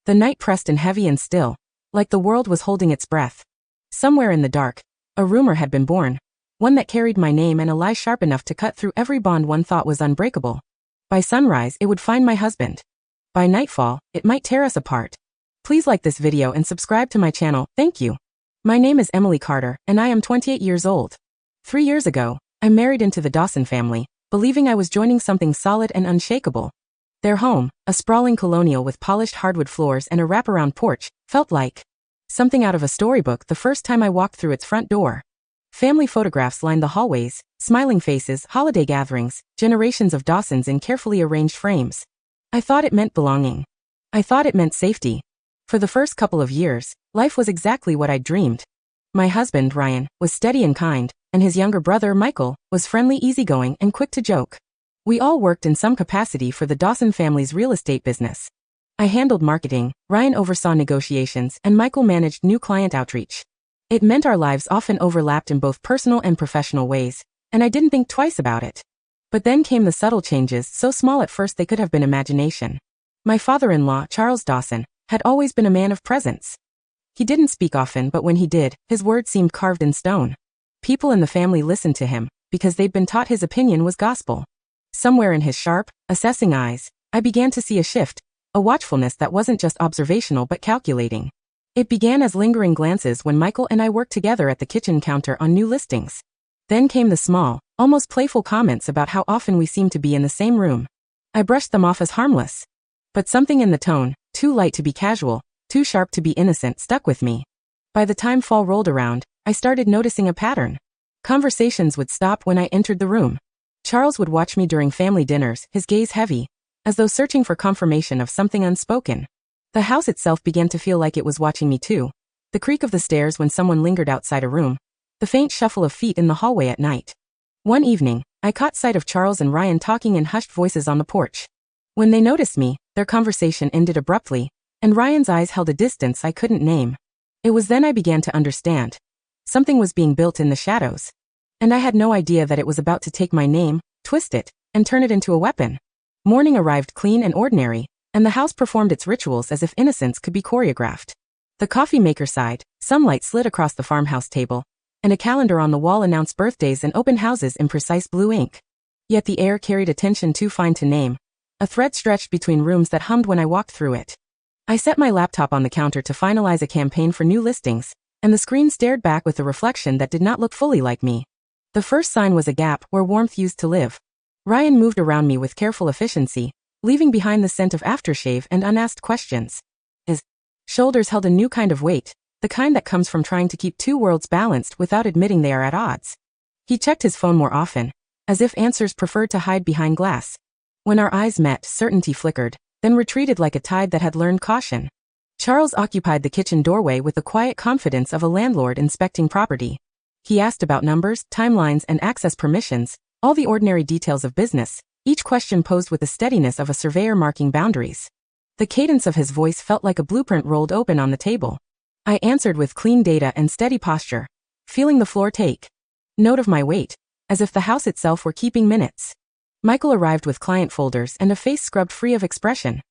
The night pressed in heavy and still, like the world was holding its breath. Somewhere in the dark, a rumor had been born, one that carried my name and a lie sharp enough to cut through every bond one thought was unbreakable. By sunrise, it would find my husband. By nightfall, it might tear us apart. Please like this video and subscribe to my channel, thank you. My name is Emily Carter, and I am 28 years old. 3 years ago, I married into the Dawson family, believing I was joining something solid and unshakable. Their home, a sprawling colonial with polished hardwood floors and a wraparound porch, felt like something out of a storybook the first time I walked through its front door. Family photographs lined the hallways, smiling faces, holiday gatherings, generations of Dawsons in carefully arranged frames. I thought it meant belonging. I thought it meant safety. For the first couple of years, life was exactly what I'd dreamed. My husband, Ryan, was steady and kind, and his younger brother, Michael, was friendly, easygoing, and quick to joke. We all worked in some capacity for the Dawson family's real estate business. I handled marketing, Ryan oversaw negotiations, and Michael managed new client outreach. It meant our lives often overlapped in both personal and professional ways, and I didn't think twice about it. But then came the subtle changes, so small at first they could have been imagination. My father-in-law, Charles Dawson, had always been a man of presence. He didn't speak often, but when he did, his words seemed carved in stone. People in the family listened to him, because they'd been taught his opinion was gospel. Somewhere in his sharp, assessing eyes, I began to see a shift, a watchfulness that wasn't just observational but calculating. It began as lingering glances when Michael and I worked together at the kitchen counter on new listings. Then came the small, almost playful comments about how often we seemed to be in the same room. I brushed them off as harmless. But something in the tone, too light to be casual, too sharp to be innocent, stuck with me. By the time fall rolled around, I started noticing a pattern. Conversations would stop when I entered the room. Charles would watch me during family dinners, his gaze heavy, as though searching for confirmation of something unspoken. The house itself began to feel like it was watching me too. The creak of the stairs when someone lingered outside a room, the faint shuffle of feet in the hallway at night. One evening, I caught sight of Charles and Ryan talking in hushed voices on the porch. When they noticed me, their conversation ended abruptly, and Ryan's eyes held a distance I couldn't name. It was then I began to understand. Something was being built in the shadows. And I had no idea that it was about to take my name, twist it, and turn it into a weapon. Morning arrived clean and ordinary, and the house performed its rituals as if innocence could be choreographed. The coffee maker sighed, sunlight slid across the farmhouse table, and a calendar on the wall announced birthdays and open houses in precise blue ink. Yet the air carried a tension too fine to name. A thread stretched between rooms that hummed when I walked through it. I set my laptop on the counter to finalize a campaign for new listings, and the screen stared back with a reflection that did not look fully like me. The first sign was a gap where warmth used to live. Ryan moved around me with careful efficiency, leaving behind the scent of aftershave and unasked questions. His shoulders held a new kind of weight, the kind that comes from trying to keep two worlds balanced without admitting they are at odds. He checked his phone more often, as if answers preferred to hide behind glass. When our eyes met, certainty flickered, then retreated like a tide that had learned caution. Charles occupied the kitchen doorway with the quiet confidence of a landlord inspecting property. He asked about numbers, timelines, and access permissions, all the ordinary details of business, each question posed with the steadiness of a surveyor marking boundaries. The cadence of his voice felt like a blueprint rolled open on the table. I answered with clean data and steady posture, feeling the floor take note of my weight, as if the house itself were keeping minutes. Michael arrived with client folders and a face scrubbed free of expression.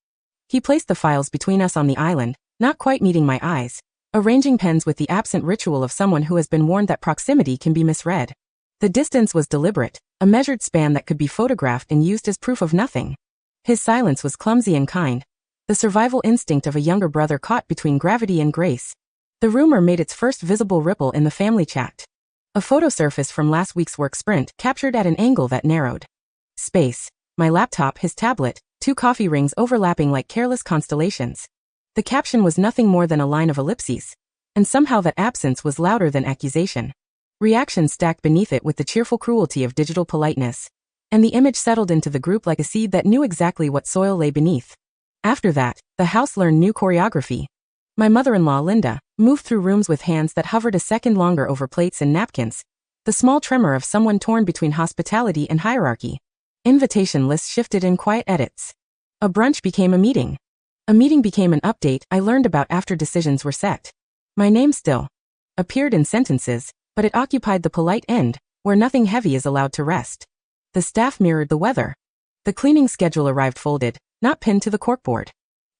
He placed the files between us on the island, not quite meeting my eyes, arranging pens with the absent ritual of someone who has been warned that proximity can be misread. The distance was deliberate, a measured span that could be photographed and used as proof of nothing. His silence was clumsy and kind, the survival instinct of a younger brother caught between gravity and grace. The rumor made its first visible ripple in the family chat. A photo surfaced from last week's work sprint, captured at an angle that narrowed space. My laptop, his tablet, 2 coffee rings overlapping like careless constellations. The caption was nothing more than a line of ellipses, and somehow that absence was louder than accusation. Reactions stacked beneath it with the cheerful cruelty of digital politeness, and the image settled into the group like a seed that knew exactly what soil lay beneath. After that, the house learned new choreography. My mother-in-law, Linda, moved through rooms with hands that hovered a second longer over plates and napkins, the small tremor of someone torn between hospitality and hierarchy. Invitation lists shifted in quiet edits. A brunch became a meeting. A meeting became an update I learned about after decisions were set. My name still appeared in sentences, but it occupied the polite end, where nothing heavy is allowed to rest. The staff mirrored the weather. The cleaning schedule arrived folded, not pinned to the corkboard.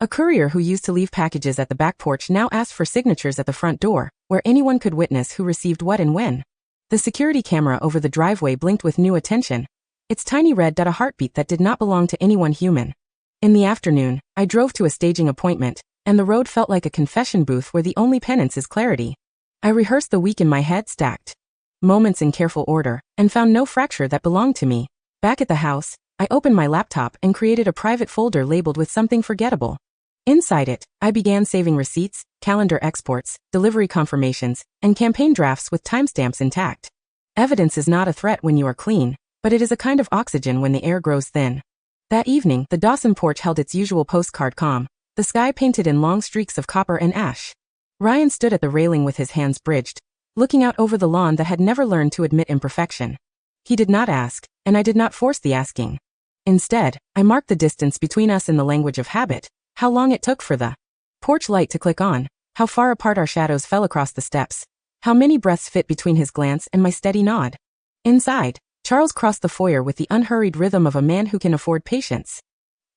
A courier who used to leave packages at the back porch now asked for signatures at the front door, where anyone could witness who received what and when. The security camera over the driveway blinked with new attention, its tiny red dot a heartbeat that did not belong to anyone human. In the afternoon, I drove to a staging appointment, and the road felt like a confession booth where the only penance is clarity. I rehearsed the week in my head, stacked moments in careful order, and found no fracture that belonged to me. Back at the house, I opened my laptop and created a private folder labeled with something forgettable. Inside it, I began saving receipts, calendar exports, delivery confirmations, and campaign drafts with timestamps intact. Evidence is not a threat when you are clean, but it is a kind of oxygen when the air grows thin. That evening, the Dawson porch held its usual postcard calm, the sky painted in long streaks of copper and ash. Ryan stood at the railing with his hands bridged, looking out over the lawn that had never learned to admit imperfection. He did not ask, and I did not force the asking. Instead, I marked the distance between us in the language of habit, how long it took for the porch light to click on, how far apart our shadows fell across the steps, how many breaths fit between his glance and my steady nod. Inside, Charles crossed the foyer with the unhurried rhythm of a man who can afford patience.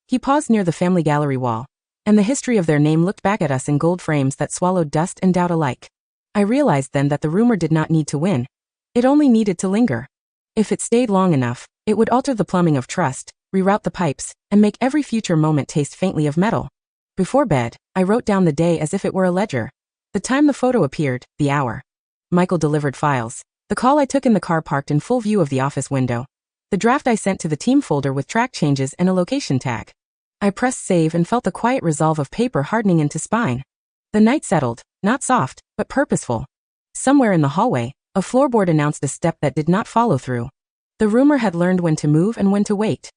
He paused near the family gallery wall, and the history of their name looked back at us in gold frames that swallowed dust and doubt alike. I realized then that the rumor did not need to win. It only needed to linger. If it stayed long enough, it would alter the plumbing of trust, reroute the pipes, and make every future moment taste faintly of metal. Before bed, I wrote down the day as if it were a ledger. The time the photo appeared, the hour. Michael delivered files. The call I took in the car parked in full view of the office window. The draft I sent to the team folder with track changes and a location tag. I pressed save and felt the quiet resolve of paper hardening into spine. The night settled, not soft, but purposeful. Somewhere in the hallway, a floorboard announced a step that did not follow through. The rumor had learned when to move and when to wait.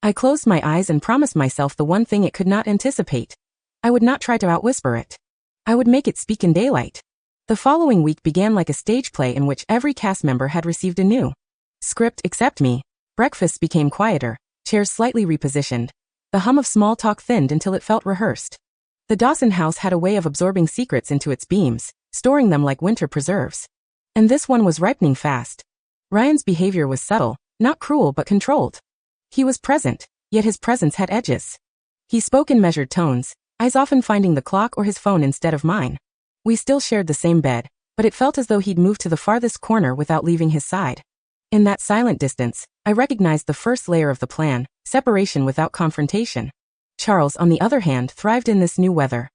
I closed my eyes and promised myself the one thing it could not anticipate. I would not try to outwhisper it. I would make it speak in daylight. The following week began like a stage play in which every cast member had received a new script except me. Breakfasts became quieter, chairs slightly repositioned. The hum of small talk thinned until it felt rehearsed. The Dawson house had a way of absorbing secrets into its beams, storing them like winter preserves. And this one was ripening fast. Ryan's behavior was subtle, not cruel but controlled. He was present, yet his presence had edges. He spoke in measured tones, eyes often finding the clock or his phone instead of mine. We still shared the same bed, but it felt as though he'd moved to the farthest corner without leaving his side. In that silent distance, I recognized the first layer of the plan, separation without confrontation. Charles, on the other hand, thrived in this new weather.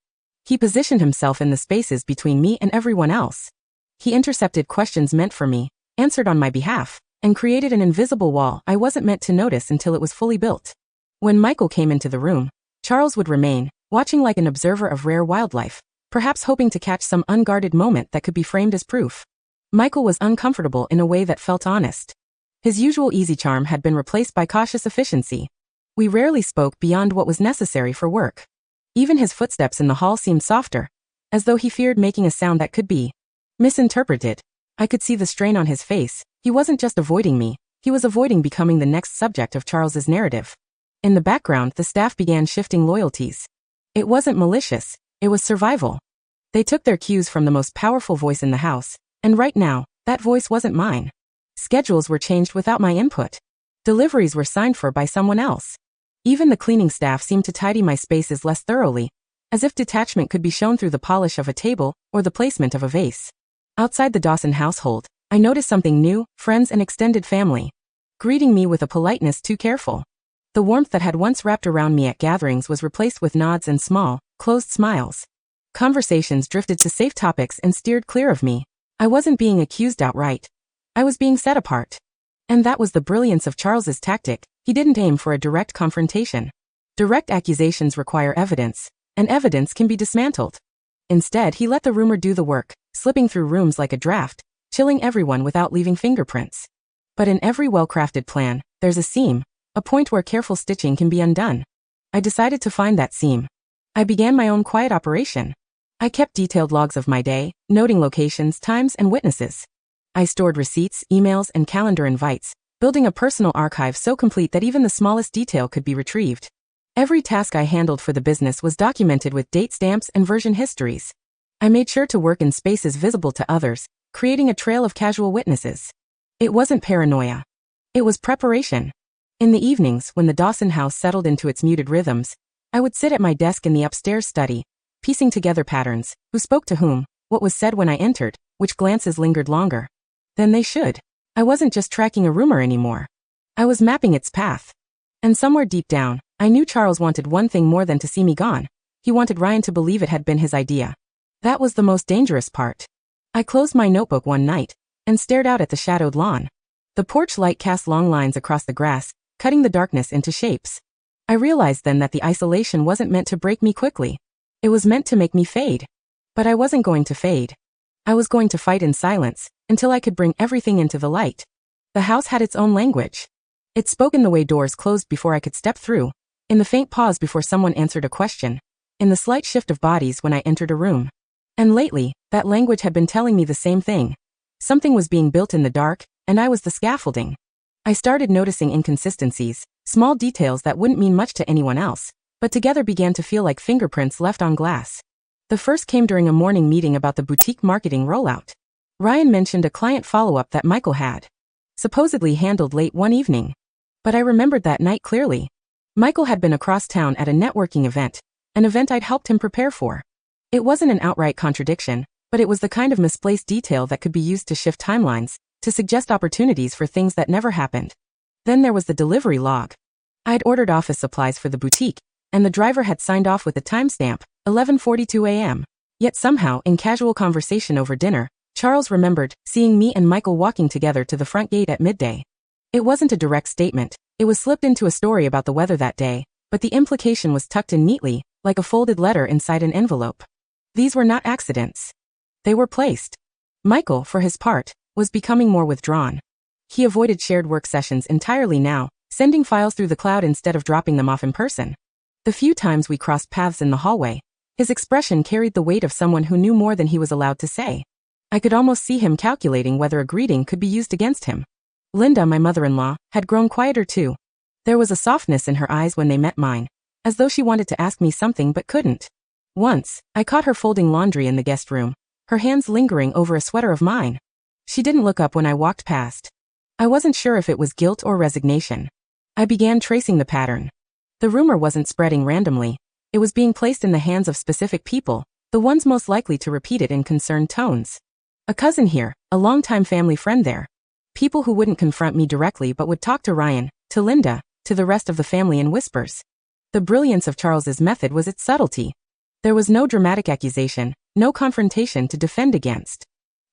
He positioned himself in the spaces between me and everyone else. He intercepted questions meant for me, answered on my behalf, and created an invisible wall I wasn't meant to notice until it was fully built. When Michael came into the room, Charles would remain, watching like an observer of rare wildlife, perhaps hoping to catch some unguarded moment that could be framed as proof. Michael was uncomfortable in a way that felt honest. His usual easy charm had been replaced by cautious efficiency. We rarely spoke beyond what was necessary for work. Even his footsteps in the hall seemed softer, as though he feared making a sound that could be misinterpreted. I could see the strain on his face. He wasn't just avoiding me, he was avoiding becoming the next subject of Charles's narrative. In the background, the staff began shifting loyalties. It wasn't malicious, it was survival. They took their cues from the most powerful voice in the house, and right now, that voice wasn't mine. Schedules were changed without my input. Deliveries were signed for by someone else. Even the cleaning staff seemed to tidy my spaces less thoroughly, as if detachment could be shown through the polish of a table or the placement of a vase. Outside the Dawson household, I noticed something new: friends and extended family, greeting me with a politeness too careful. The warmth that had once wrapped around me at gatherings was replaced with nods and small, closed smiles. Conversations drifted to safe topics and steered clear of me. I wasn't being accused outright. I was being set apart. And that was the brilliance of Charles's tactic. He didn't aim for a direct confrontation. Direct accusations require evidence, and evidence can be dismantled. Instead, he let the rumor do the work, slipping through rooms like a draft, chilling everyone without leaving fingerprints. But in every well-crafted plan, there's a seam, a point where careful stitching can be undone. I decided to find that seam. I began my own quiet operation. I kept detailed logs of my day, noting locations, times, and witnesses. I stored receipts, emails, and calendar invites, building a personal archive so complete that even the smallest detail could be retrieved. Every task I handled for the business was documented with date stamps and version histories. I made sure to work in spaces visible to others, creating a trail of casual witnesses. It wasn't paranoia. It was preparation. In the evenings, when the Dawson house settled into its muted rhythms, I would sit at my desk in the upstairs study, piecing together patterns, who spoke to whom, what was said when I entered, which glances lingered longer than they should. I wasn't just tracking a rumor anymore. I was mapping its path. And somewhere deep down, I knew Charles wanted one thing more than to see me gone. He wanted Ryan to believe it had been his idea. That was the most dangerous part. I closed my notebook one night and stared out at the shadowed lawn. The porch light cast long lines across the grass, cutting the darkness into shapes. I realized then that the isolation wasn't meant to break me quickly. It was meant to make me fade. But I wasn't going to fade. I was going to fight in silence until I could bring everything into the light. The house had its own language. It spoke in the way doors closed before I could step through, in the faint pause before someone answered a question, in the slight shift of bodies when I entered a room. And lately, that language had been telling me the same thing. Something was being built in the dark, and I was the scaffolding. I started noticing inconsistencies, small details that wouldn't mean much to anyone else, but together began to feel like fingerprints left on glass. The first came during a morning meeting about the boutique marketing rollout. Ryan mentioned a client follow-up that Michael had supposedly handled late one evening. But I remembered that night clearly. Michael had been across town at a networking event, an event I'd helped him prepare for. It wasn't an outright contradiction, but it was the kind of misplaced detail that could be used to shift timelines, to suggest opportunities for things that never happened. Then there was the delivery log. I'd ordered office supplies for the boutique, and the driver had signed off with the timestamp, 11:42 a.m. Yet somehow, in casual conversation over dinner, Charles remembered seeing me and Michael walking together to the front gate at midday. It wasn't a direct statement, it was slipped into a story about the weather that day, but the implication was tucked in neatly, like a folded letter inside an envelope. These were not accidents. They were placed. Michael, for his part, was becoming more withdrawn. He avoided shared work sessions entirely now, sending files through the cloud instead of dropping them off in person. The few times we crossed paths in the hallway, his expression carried the weight of someone who knew more than he was allowed to say. I could almost see him calculating whether a greeting could be used against him. Linda, my mother-in-law, had grown quieter too. There was a softness in her eyes when they met mine, as though she wanted to ask me something but couldn't. Once, I caught her folding laundry in the guest room, her hands lingering over a sweater of mine. She didn't look up when I walked past. I wasn't sure if it was guilt or resignation. I began tracing the pattern. The rumor wasn't spreading randomly. It was being placed in the hands of specific people, the ones most likely to repeat it in concerned tones. A cousin here, a longtime family friend there. People who wouldn't confront me directly but would talk to Ryan, to Linda, to the rest of the family in whispers. The brilliance of Charles's method was its subtlety. There was no dramatic accusation, no confrontation to defend against.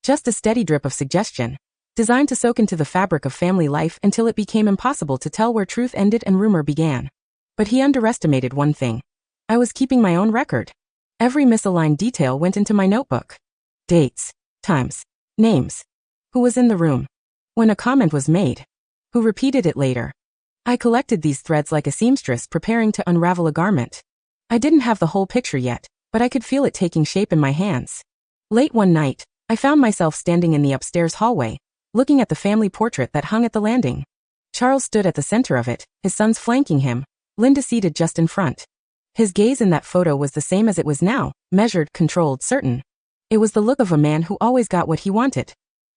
Just a steady drip of suggestion, designed to soak into the fabric of family life until it became impossible to tell where truth ended and rumor began. But he underestimated one thing. I was keeping my own record. Every misaligned detail went into my notebook. Dates, times, names. Who was in the room? When a comment was made. Who repeated it later? I collected these threads like a seamstress preparing to unravel a garment. I didn't have the whole picture yet, but I could feel it taking shape in my hands. Late one night, I found myself standing in the upstairs hallway, looking at the family portrait that hung at the landing. Charles stood at the center of it, his sons flanking him, Linda seated just in front. His gaze in that photo was the same as it was now, measured, controlled, certain. It was the look of a man who always got what he wanted.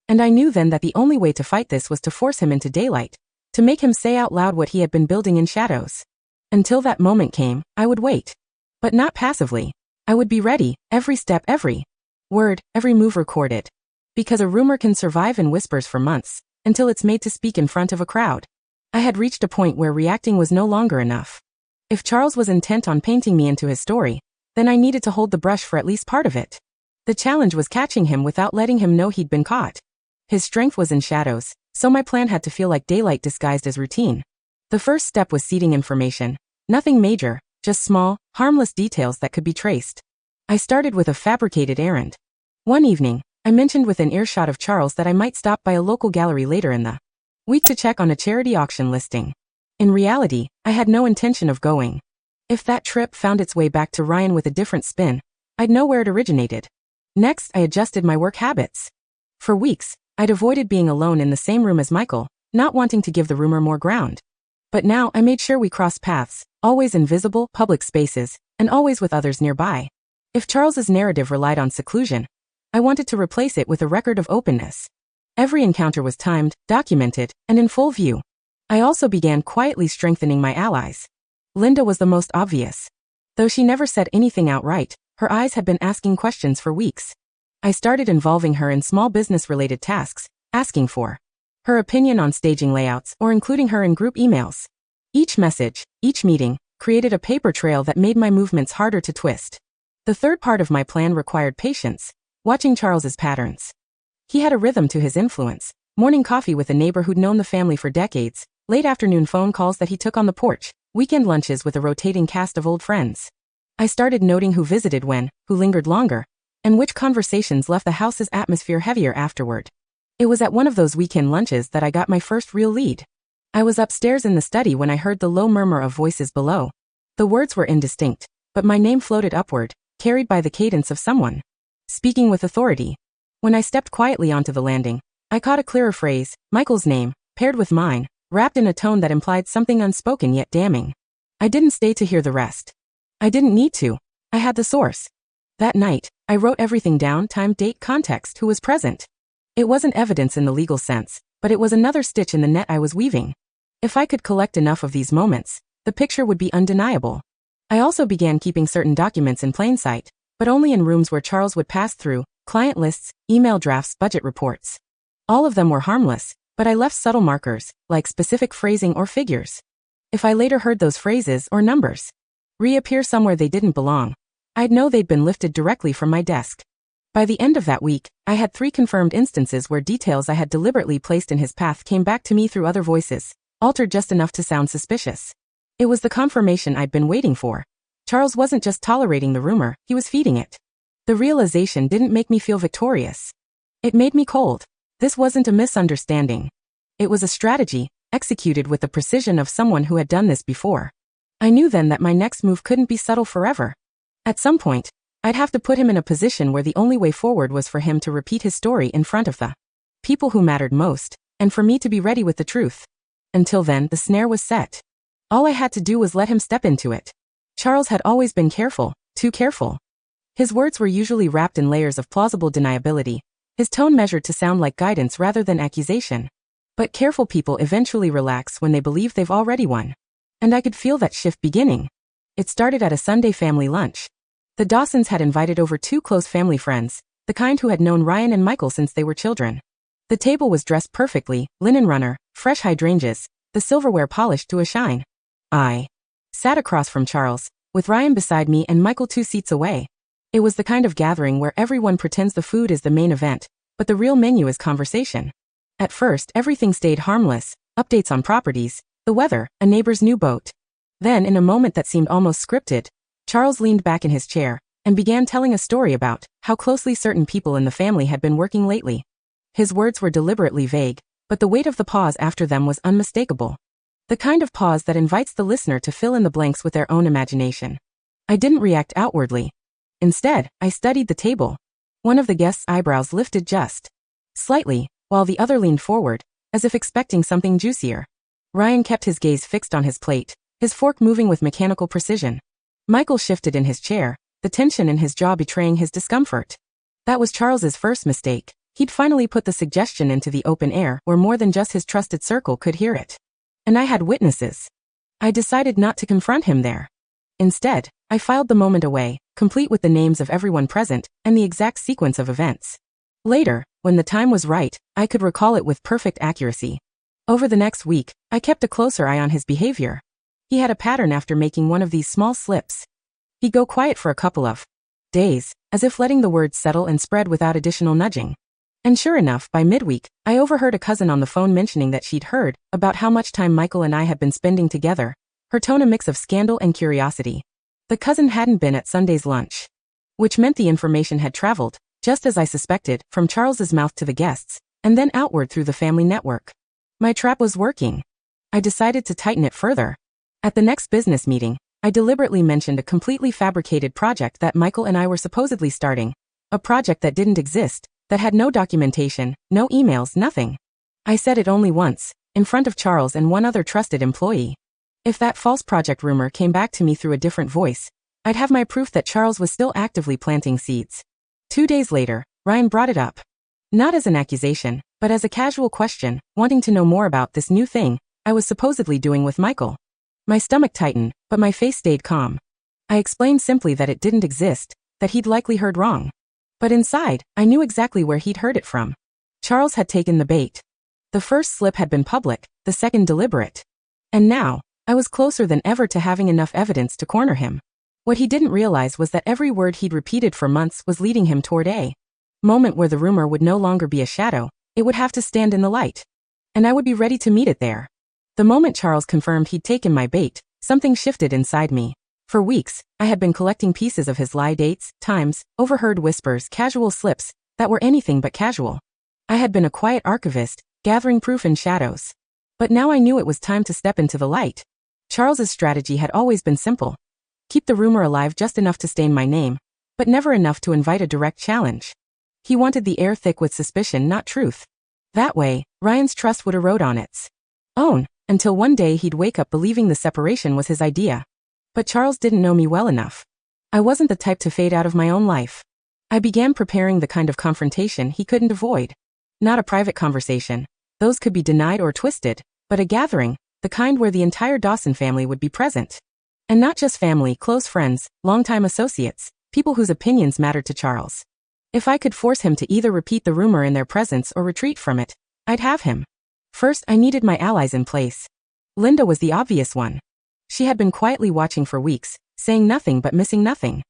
And I knew then that the only way to fight this was to force him into daylight, to make him say out loud what he had been building in shadows. Until that moment came, I would wait. But not passively. I would be ready, every step, every word, every move recorded. Because a rumor can survive in whispers for months, until it's made to speak in front of a crowd. I had reached a point where reacting was no longer enough. If Charles was intent on painting me into his story, then I needed to hold the brush for at least part of it. The challenge was catching him without letting him know he'd been caught. His strength was in shadows, so my plan had to feel like daylight disguised as routine. The first step was seeding information. Nothing major, just small, harmless details that could be traced. I started with a fabricated errand. One evening, I mentioned within earshot of Charles that I might stop by a local gallery later in the week to check on a charity auction listing. In reality, I had no intention of going. If that trip found its way back to Ryan with a different spin, I'd know where it originated. Next, I adjusted my work habits. For weeks, I'd avoided being alone in the same room as Michael, not wanting to give the rumor more ground. But now I made sure we crossed paths, always in visible, public spaces, and always with others nearby. If Charles's narrative relied on seclusion, I wanted to replace it with a record of openness. Every encounter was timed, documented, and in full view. I also began quietly strengthening my allies. Linda was the most obvious. Though she never said anything outright, her eyes had been asking questions for weeks. I started involving her in small business-related tasks, asking for her opinion on staging layouts or including her in group emails. Each message, each meeting, created a paper trail that made my movements harder to twist. The third part of my plan required patience, watching Charles's patterns. He had a rhythm to his influence: morning coffee with a neighbor who'd known the family for decades, late afternoon phone calls that he took on the porch, weekend lunches with a rotating cast of old friends. I started noting who visited when, who lingered longer, and which conversations left the house's atmosphere heavier afterward. It was at one of those weekend lunches that I got my first real lead. I was upstairs in the study when I heard the low murmur of voices below. The words were indistinct, but my name floated upward, carried by the cadence of someone speaking with authority. When I stepped quietly onto the landing, I caught a clearer phrase, Michael's name, paired with mine, wrapped in a tone that implied something unspoken yet damning. I didn't stay to hear the rest. I didn't need to. I had the source. That night, I wrote everything down: time, date, context, who was present. It wasn't evidence in the legal sense, but it was another stitch in the net I was weaving. If I could collect enough of these moments, the picture would be undeniable. I also began keeping certain documents in plain sight, but only in rooms where Charles would pass through: client lists, email drafts, budget reports. All of them were harmless, but I left subtle markers, like specific phrasing or figures. If I later heard those phrases or numbers reappear somewhere they didn't belong, I'd know they'd been lifted directly from my desk. By the end of that week, I had 3 confirmed instances where details I had deliberately placed in his path came back to me through other voices, altered just enough to sound suspicious. It was the confirmation I'd been waiting for. Charles wasn't just tolerating the rumor, he was feeding it. The realization didn't make me feel victorious. It made me cold. This wasn't a misunderstanding. It was a strategy, executed with the precision of someone who had done this before. I knew then that my next move couldn't be subtle forever. At some point, I'd have to put him in a position where the only way forward was for him to repeat his story in front of the people who mattered most, and for me to be ready with the truth. Until then, the snare was set. All I had to do was let him step into it. Charles had always been careful, too careful. His words were usually wrapped in layers of plausible deniability, his tone measured to sound like guidance rather than accusation. But careful people eventually relax when they believe they've already won. And I could feel that shift beginning. It started at a Sunday family lunch. The Dawsons had invited over 2 close family friends, the kind who had known Ryan and Michael since they were children. The table was dressed perfectly: linen runner, fresh hydrangeas, the silverware polished to a shine. I sat across from Charles, with Ryan beside me and Michael 2 seats away. It was the kind of gathering where everyone pretends the food is the main event, but the real menu is conversation. At first, everything stayed harmless: updates on properties, the weather, a neighbor's new boat. Then, in a moment that seemed almost scripted, Charles leaned back in his chair and began telling a story about how closely certain people in the family had been working lately. His words were deliberately vague, but the weight of the pause after them was unmistakable. The kind of pause that invites the listener to fill in the blanks with their own imagination. I didn't react outwardly. Instead, I studied the table. One of the guests' eyebrows lifted just slightly, while the other leaned forward, as if expecting something juicier. Ryan kept his gaze fixed on his plate, his fork moving with mechanical precision. Michael shifted in his chair, the tension in his jaw betraying his discomfort. That was Charles's first mistake. He'd finally put the suggestion into the open air where more than just his trusted circle could hear it. And I had witnesses. I decided not to confront him there. Instead, I filed the moment away, complete with the names of everyone present and the exact sequence of events. Later, when the time was right, I could recall it with perfect accuracy. Over the next week, I kept a closer eye on his behavior. He had a pattern after making one of these small slips. He'd go quiet for a couple of days, as if letting the words settle and spread without additional nudging. And sure enough, by midweek, I overheard a cousin on the phone mentioning that she'd heard about how much time Michael and I had been spending together, her tone a mix of scandal and curiosity. The cousin hadn't been at Sunday's lunch, which meant the information had traveled, just as I suspected, from Charles's mouth to the guests, and then outward through the family network. My trap was working. I decided to tighten it further. At the next business meeting, I deliberately mentioned a completely fabricated project that Michael and I were supposedly starting. A project that didn't exist, that had no documentation, no emails, nothing. I said it only once, in front of Charles and one other trusted employee. If that false project rumor came back to me through a different voice, I'd have my proof that Charles was still actively planting seeds. 2 days later, Ryan brought it up. Not as an accusation, but as a casual question, wanting to know more about this new thing I was supposedly doing with Michael. My stomach tightened, but my face stayed calm. I explained simply that it didn't exist, that he'd likely heard wrong. But inside, I knew exactly where he'd heard it from. Charles had taken the bait. The first slip had been public, the second deliberate. And now, I was closer than ever to having enough evidence to corner him. What he didn't realize was that every word he'd repeated for months was leading him toward a moment where the rumor would no longer be a shadow, it would have to stand in the light. And I would be ready to meet it there. The moment Charles confirmed he'd taken my bait, something shifted inside me. For weeks, I had been collecting pieces of his lie dates, times, overheard whispers, casual slips, that were anything but casual. I had been a quiet archivist, gathering proof in shadows. But now I knew it was time to step into the light. Charles's strategy had always been simple. Keep the rumor alive just enough to stain my name, but never enough to invite a direct challenge. He wanted the air thick with suspicion, not truth. That way, Ryan's trust would erode on its own, until one day he'd wake up believing the separation was his idea. But Charles didn't know me well enough. I wasn't the type to fade out of my own life. I began preparing the kind of confrontation he couldn't avoid. Not a private conversation. Those could be denied or twisted, but a gathering, the kind where the entire Dawson family would be present. And not just family, close friends, longtime associates, people whose opinions mattered to Charles. If I could force him to either repeat the rumor in their presence or retreat from it, I'd have him. First, I needed my allies in place. Linda was the obvious one. She had been quietly watching for weeks, saying nothing but missing nothing.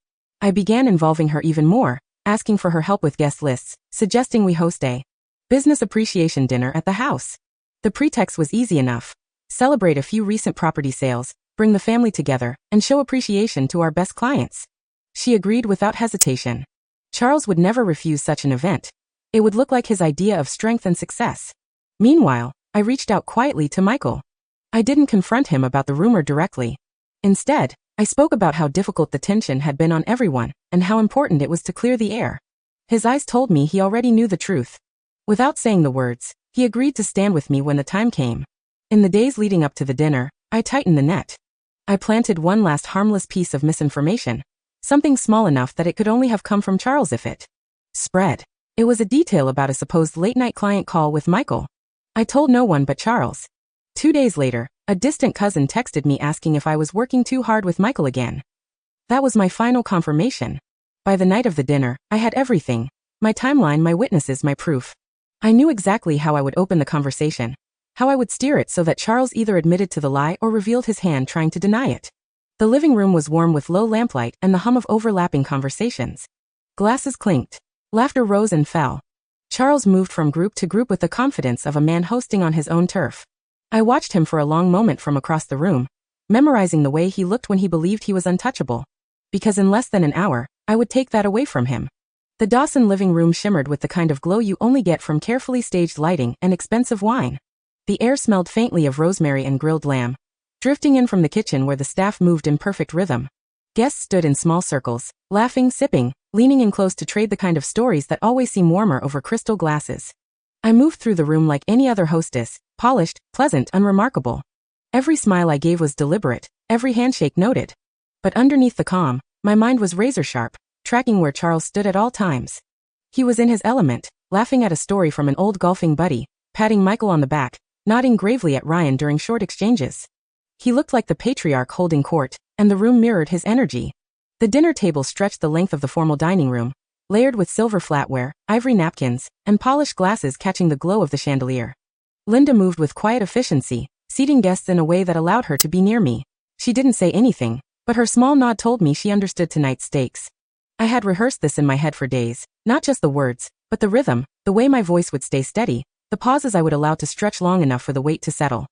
I began involving her even more, asking for her help with guest lists, suggesting we host a business appreciation dinner at the house. The pretext was easy enough. Celebrate a few recent property sales, bring the family together, and show appreciation to our best clients. She agreed without hesitation. Charles would never refuse such an event. It would look like his idea of strength and success. Meanwhile, I reached out quietly to Michael. I didn't confront him about the rumor directly. Instead, I spoke about how difficult the tension had been on everyone, and how important it was to clear the air. His eyes told me he already knew the truth. Without saying the words, he agreed to stand with me when the time came. In the days leading up to the dinner, I tightened the net. I planted one last harmless piece of misinformation. Something small enough that it could only have come from Charles if it spread. It was a detail about a supposed late-night client call with Michael. I told no one but Charles. 2 days later, a distant cousin texted me asking if I was working too hard with Michael again. That was my final confirmation. By the night of the dinner, I had everything. My timeline, my witnesses, my proof. I knew exactly how I would open the conversation. How I would steer it so that Charles either admitted to the lie or revealed his hand trying to deny it. The living room was warm with low lamplight and the hum of overlapping conversations. Glasses clinked. Laughter rose and fell. Charles moved from group to group with the confidence of a man hosting on his own turf. I watched him for a long moment from across the room, memorizing the way he looked when he believed he was untouchable. Because in less than an hour, I would take that away from him. The Dawson living room shimmered with the kind of glow you only get from carefully staged lighting and expensive wine. The air smelled faintly of rosemary and grilled lamb, drifting in from the kitchen where the staff moved in perfect rhythm. Guests stood in small circles, laughing, sipping, leaning in close to trade the kind of stories that always seem warmer over crystal glasses. I moved through the room like any other hostess, polished, pleasant, unremarkable. Every smile I gave was deliberate, every handshake noted. But underneath the calm, my mind was razor sharp, tracking where Charles stood at all times. He was in his element, laughing at a story from an old golfing buddy, patting Michael on the back, nodding gravely at Ryan during short exchanges. He looked like the patriarch holding court, and the room mirrored his energy. The dinner table stretched the length of the formal dining room, layered with silver flatware, ivory napkins, and polished glasses catching the glow of the chandelier. Linda moved with quiet efficiency, seating guests in a way that allowed her to be near me. She didn't say anything, but her small nod told me she understood tonight's stakes. I had rehearsed this in my head for days, not just the words, but the rhythm, the way my voice would stay steady, the pauses I would allow to stretch long enough for the weight to settle.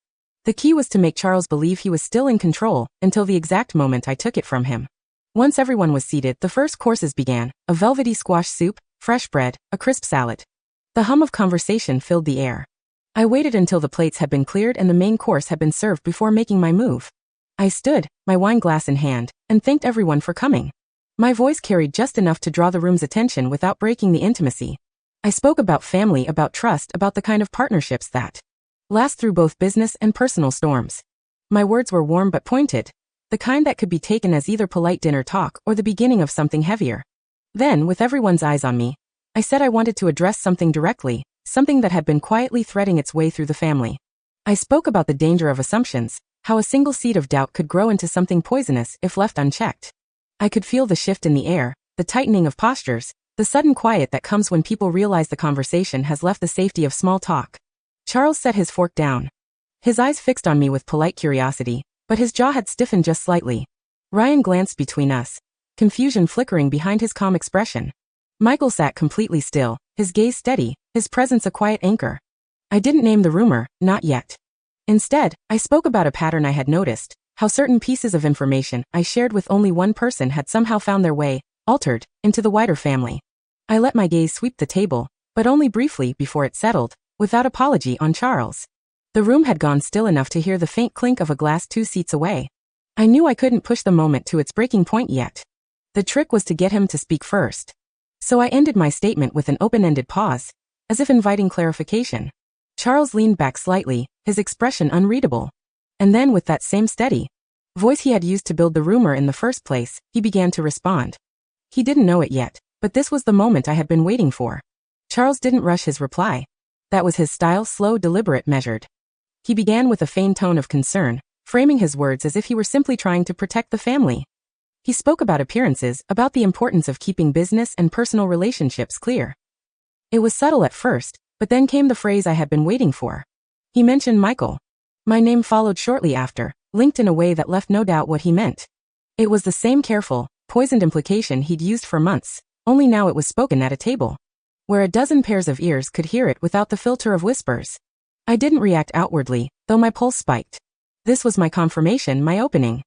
The key was to make Charles believe he was still in control, until the exact moment I took it from him. Once everyone was seated, the first courses began, a velvety squash soup, fresh bread, a crisp salad. The hum of conversation filled the air. I waited until the plates had been cleared and the main course had been served before making my move. I stood, my wine glass in hand, and thanked everyone for coming. My voice carried just enough to draw the room's attention without breaking the intimacy. I spoke about family, about trust, about the kind of partnerships that last through both business and personal storms. My words were warm but pointed, the kind that could be taken as either polite dinner talk or the beginning of something heavier. Then, with everyone's eyes on me, I said I wanted to address something directly, something that had been quietly threading its way through the family. I spoke about the danger of assumptions, how a single seed of doubt could grow into something poisonous if left unchecked. I could feel the shift in the air, the tightening of postures, the sudden quiet that comes when people realize the conversation has left the safety of small talk. Charles set his fork down. His eyes fixed on me with polite curiosity, but his jaw had stiffened just slightly. Ryan glanced between us, confusion flickering behind his calm expression. Michael sat completely still, his gaze steady, his presence a quiet anchor. I didn't name the rumor, not yet. Instead, I spoke about a pattern I had noticed, how certain pieces of information I shared with only one person had somehow found their way, altered, into the wider family. I let my gaze sweep the table, but only briefly before it settled, without apology, on Charles. The room had gone still enough to hear the faint clink of a glass 2 seats away. I knew I couldn't push the moment to its breaking point yet. The trick was to get him to speak first. So I ended my statement with an open-ended pause, as if inviting clarification. Charles leaned back slightly, his expression unreadable. And then with that same steady voice he had used to build the rumor in the first place, he began to respond. He didn't know it yet, but this was the moment I had been waiting for. Charles didn't rush his reply. That was his style, slow, deliberate, measured. He began with a feigned tone of concern, framing his words as if he were simply trying to protect the family. He spoke about appearances, about the importance of keeping business and personal relationships clear. It was subtle at first, but then came the phrase I had been waiting for. He mentioned Michael. My name followed shortly after, linked in a way that left no doubt what he meant. It was the same careful, poisoned implication he'd used for months, only now it was spoken at a table, where a dozen pairs of ears could hear it without the filter of whispers. I didn't react outwardly, though my pulse spiked. This was my confirmation, my opening.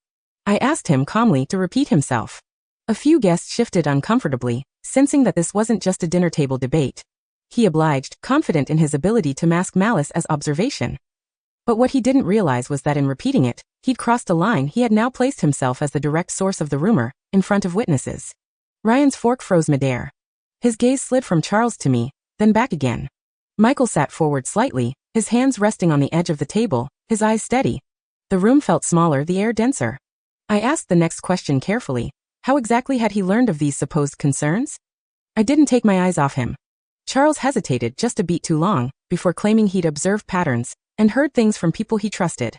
I asked him calmly to repeat himself. A few guests shifted uncomfortably, sensing that this wasn't just a dinner table debate. He obliged, confident in his ability to mask malice as observation. But what he didn't realize was that in repeating it, he'd crossed a line. He had now placed himself as the direct source of the rumor, in front of witnesses. Ryan's fork froze midair. His gaze slid from Charles to me, then back again. Michael sat forward slightly, his hands resting on the edge of the table, his eyes steady. The room felt smaller, the air denser. I asked the next question carefully. How exactly had he learned of these supposed concerns? I didn't take my eyes off him. Charles hesitated just a beat too long, before claiming he'd observed patterns, and heard things from people he trusted.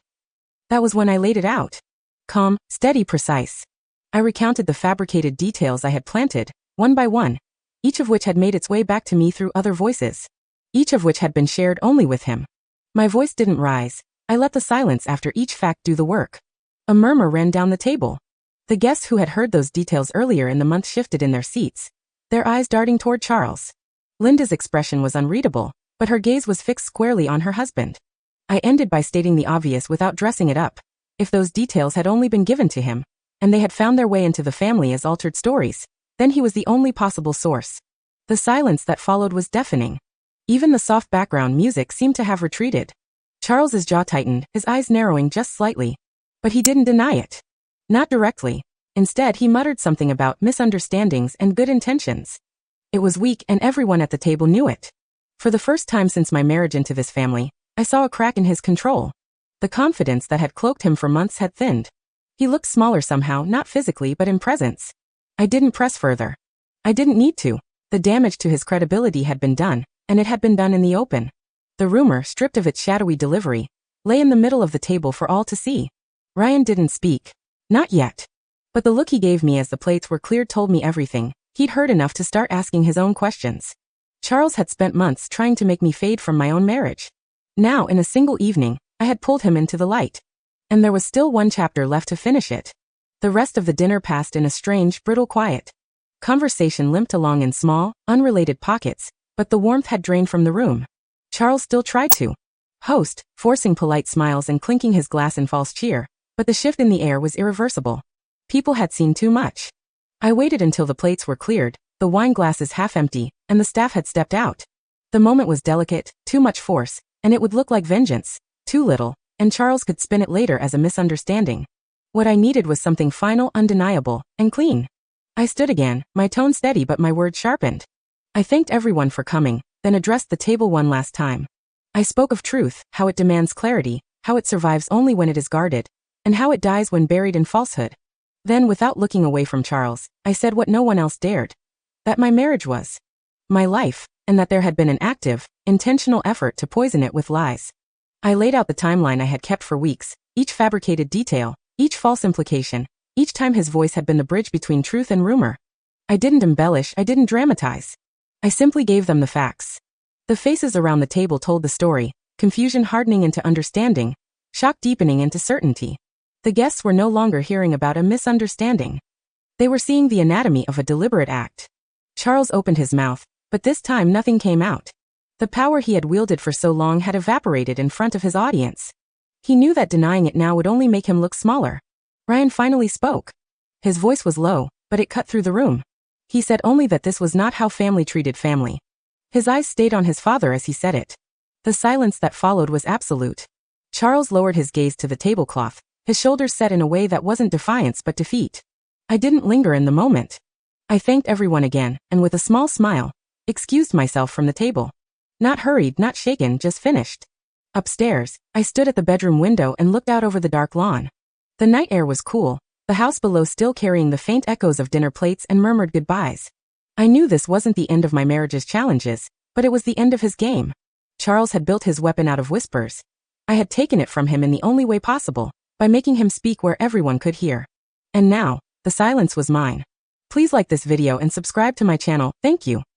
That was when I laid it out. Calm, steady, precise. I recounted the fabricated details I had planted, one by one, each of which had made its way back to me through other voices, each of which had been shared only with him. My voice didn't rise. I let the silence after each fact do the work. A murmur ran down the table. The guests who had heard those details earlier in the month shifted in their seats, their eyes darting toward Charles. Linda's expression was unreadable, but her gaze was fixed squarely on her husband. I ended by stating the obvious without dressing it up. If those details had only been given to him, and they had found their way into the family as altered stories, then he was the only possible source. The silence that followed was deafening. Even the soft background music seemed to have retreated. Charles's jaw tightened, his eyes narrowing just slightly. But he didn't deny it. Not directly. Instead, he muttered something about misunderstandings and good intentions. It was weak, and everyone at the table knew it. For the first time since my marriage into this family, I saw a crack in his control. The confidence that had cloaked him for months had thinned. He looked smaller somehow, not physically but in presence. I didn't press further. I didn't need to. The damage to his credibility had been done, and it had been done in the open. The rumor, stripped of its shadowy delivery, lay in the middle of the table for all to see. Ryan didn't speak. Not yet. But the look he gave me as the plates were cleared told me everything. He'd heard enough to start asking his own questions. Charles had spent months trying to make me fade from my own marriage. Now, in a single evening, I had pulled him into the light. And there was still one chapter left to finish it. The rest of the dinner passed in a strange, brittle quiet. Conversation limped along in small, unrelated pockets, but the warmth had drained from the room. Charles still tried to host, forcing polite smiles and clinking his glass in false cheer, but the shift in the air was irreversible. People had seen too much. I waited until the plates were cleared, the wine glasses half empty, and the staff had stepped out. The moment was delicate, too much force, and it would look like vengeance, too little, and Charles could spin it later as a misunderstanding. What I needed was something final, undeniable, and clean. I stood again, my tone steady but my words sharpened. I thanked everyone for coming, then addressed the table one last time. I spoke of truth, how it demands clarity, how it survives only when it is guarded, and how it dies when buried in falsehood. Then, without looking away from Charles, I said what no one else dared. That my marriage was my life, and that there had been an active, intentional effort to poison it with lies. I laid out the timeline I had kept for weeks, each fabricated detail, each false implication, Each time his voice had been the bridge between truth and rumor. I didn't embellish, I didn't dramatize. I simply gave them the facts. The faces around the table told the story, confusion hardening into understanding, shock deepening into certainty. The guests were no longer hearing about a misunderstanding. They were seeing the anatomy of a deliberate act. Charles opened his mouth, but this time nothing came out. The power he had wielded for so long had evaporated in front of his audience. He knew that denying it now would only make him look smaller. Ryan finally spoke. His voice was low, but it cut through the room. He said only that this was not how family treated family. His eyes stayed on his father as he said it. The silence that followed was absolute. Charles lowered his gaze to the tablecloth, his shoulders set in a way that wasn't defiance but defeat. I didn't linger in the moment. I thanked everyone again, and with a small smile, excused myself from the table. Not hurried, not shaken, just finished. Upstairs, I stood at the bedroom window and looked out over the dark lawn. The night air was cool, the house below still carrying the faint echoes of dinner plates and murmured goodbyes. I knew this wasn't the end of my marriage's challenges, but it was the end of his game. Charles had built his weapon out of whispers. I had taken it from him in the only way possible, by making him speak where everyone could hear. And now, the silence was mine. Please like this video and subscribe to my channel, thank you.